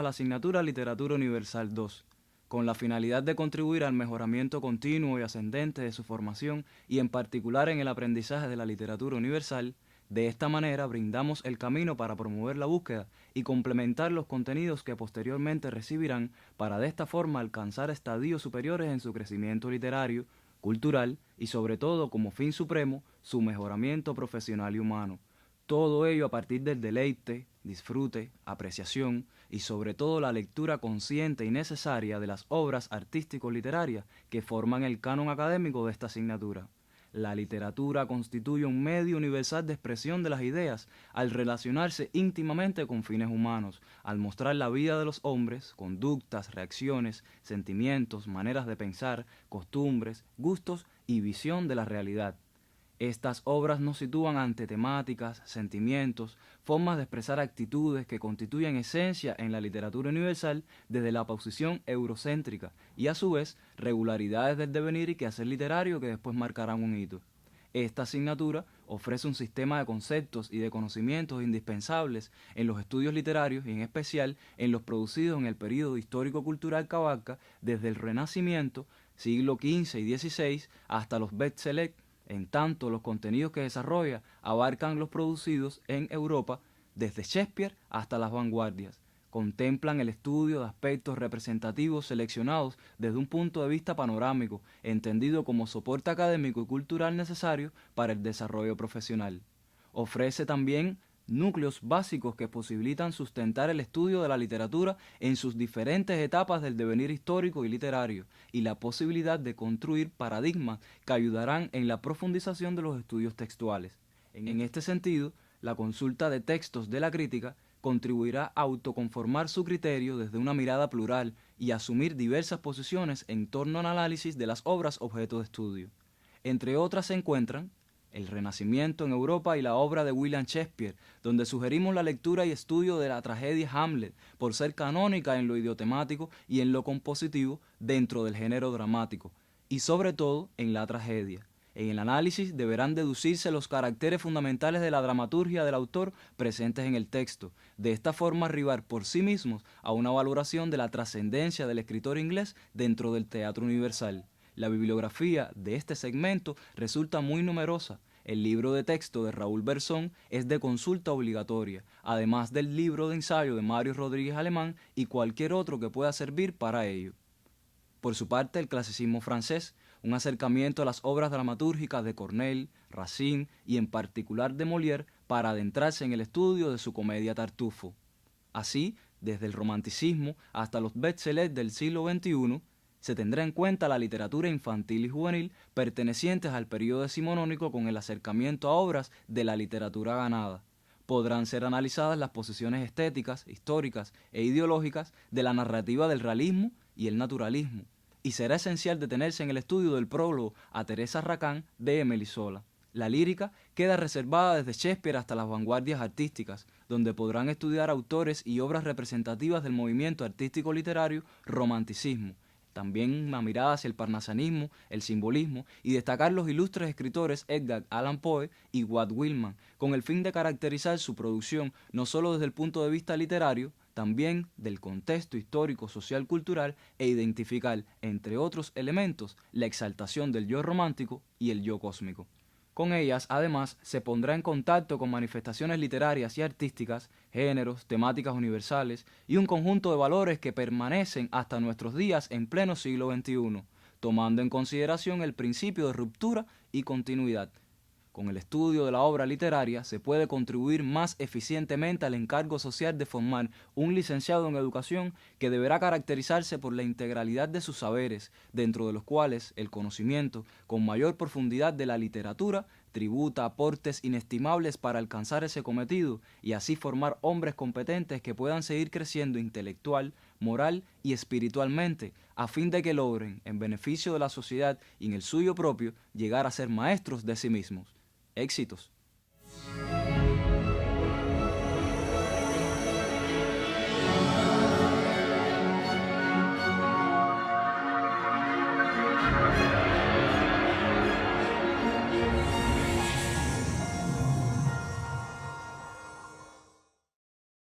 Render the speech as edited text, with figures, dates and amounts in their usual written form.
la asignatura Literatura Universal 2, con la finalidad de contribuir al mejoramiento continuo y ascendente de su formación y en particular en el aprendizaje de la literatura universal. De esta manera brindamos el camino para promover la búsqueda y complementar los contenidos que posteriormente recibirán para de esta forma alcanzar estadios superiores en su crecimiento literario, cultural y sobre todo como fin supremo su mejoramiento profesional y humano. Todo ello a partir del deleite, disfrute, apreciación y sobre todo la lectura consciente y necesaria de las obras artístico-literarias que forman el canon académico de esta asignatura. La literatura constituye un medio universal de expresión de las ideas al relacionarse íntimamente con fines humanos, al mostrar la vida de los hombres, conductas, reacciones, sentimientos, maneras de pensar, costumbres, gustos y visión de la realidad. Estas obras nos sitúan ante temáticas, sentimientos, formas de expresar actitudes que constituyen esencia en la literatura universal desde la posición eurocéntrica y a su vez regularidades del devenir y quehacer literario que después marcarán un hito. Esta asignatura ofrece un sistema de conceptos y de conocimientos indispensables en los estudios literarios y en especial en los producidos en el período histórico-cultural que abarca desde el Renacimiento, siglo XV y XVI, hasta los bestsellers. En tanto, los contenidos que desarrolla abarcan los producidos en Europa desde Shakespeare hasta las vanguardias. Contemplan el estudio de aspectos representativos seleccionados desde un punto de vista panorámico, entendido como soporte académico y cultural necesario para el desarrollo profesional. Ofrece también núcleos básicos que posibilitan sustentar el estudio de la literatura en sus diferentes etapas del devenir histórico y literario, y la posibilidad de construir paradigmas que ayudarán en la profundización de los estudios textuales. En este sentido, la consulta de textos de la crítica contribuirá a autoconformar su criterio desde una mirada plural y asumir diversas posiciones en torno al análisis de las obras objeto de estudio. Entre otras se encuentran el Renacimiento en Europa y la obra de William Shakespeare, donde sugerimos la lectura y estudio de la tragedia Hamlet, por ser canónica en lo idiotemático y en lo compositivo dentro del género dramático, y sobre todo en la tragedia. En el análisis deberán deducirse los caracteres fundamentales de la dramaturgia del autor presentes en el texto, de esta forma arribar por sí mismos a una valoración de la trascendencia del escritor inglés dentro del teatro universal. La bibliografía de este segmento resulta muy numerosa. El libro de texto de Raúl Bersón es de consulta obligatoria, además del libro de ensayo de Mario Rodríguez Alemán y cualquier otro que pueda servir para ello. Por su parte, el clasicismo francés, un acercamiento a las obras dramatúrgicas de Corneille, Racine y en particular de Molière para adentrarse en el estudio de su comedia Tartufo. Así, desde el romanticismo hasta los bestsellers del siglo XXI, se tendrá en cuenta la literatura infantil y juvenil pertenecientes al período decimonónico con el acercamiento a obras de la literatura ganada. Podrán ser analizadas las posiciones estéticas, históricas e ideológicas de la narrativa del realismo y el naturalismo, y será esencial detenerse en el estudio del prólogo a Teresa Racán de Émile Zola. La lírica queda reservada desde Shakespeare hasta las vanguardias artísticas, donde podrán estudiar autores y obras representativas del movimiento artístico-literario romanticismo, también una mirada hacia el parnasianismo, el simbolismo y destacar los ilustres escritores Edgar Allan Poe y Walt Whitman, con el fin de caracterizar su producción no solo desde el punto de vista literario, también del contexto histórico, social, cultural e identificar, entre otros elementos, la exaltación del yo romántico y el yo cósmico. Con ellas, además, se pondrá en contacto con manifestaciones literarias y artísticas, géneros, temáticas universales y un conjunto de valores que permanecen hasta nuestros días en pleno siglo XXI, tomando en consideración el principio de ruptura y continuidad. Con el estudio de la obra literaria se puede contribuir más eficientemente al encargo social de formar un licenciado en educación que deberá caracterizarse por la integralidad de sus saberes, dentro de los cuales el conocimiento con mayor profundidad de la literatura tributa aportes inestimables para alcanzar ese cometido y así formar hombres competentes que puedan seguir creciendo intelectual, moral y espiritualmente, a fin de que logren, en beneficio de la sociedad y en el suyo propio, llegar a ser maestros de sí mismos. Éxitos.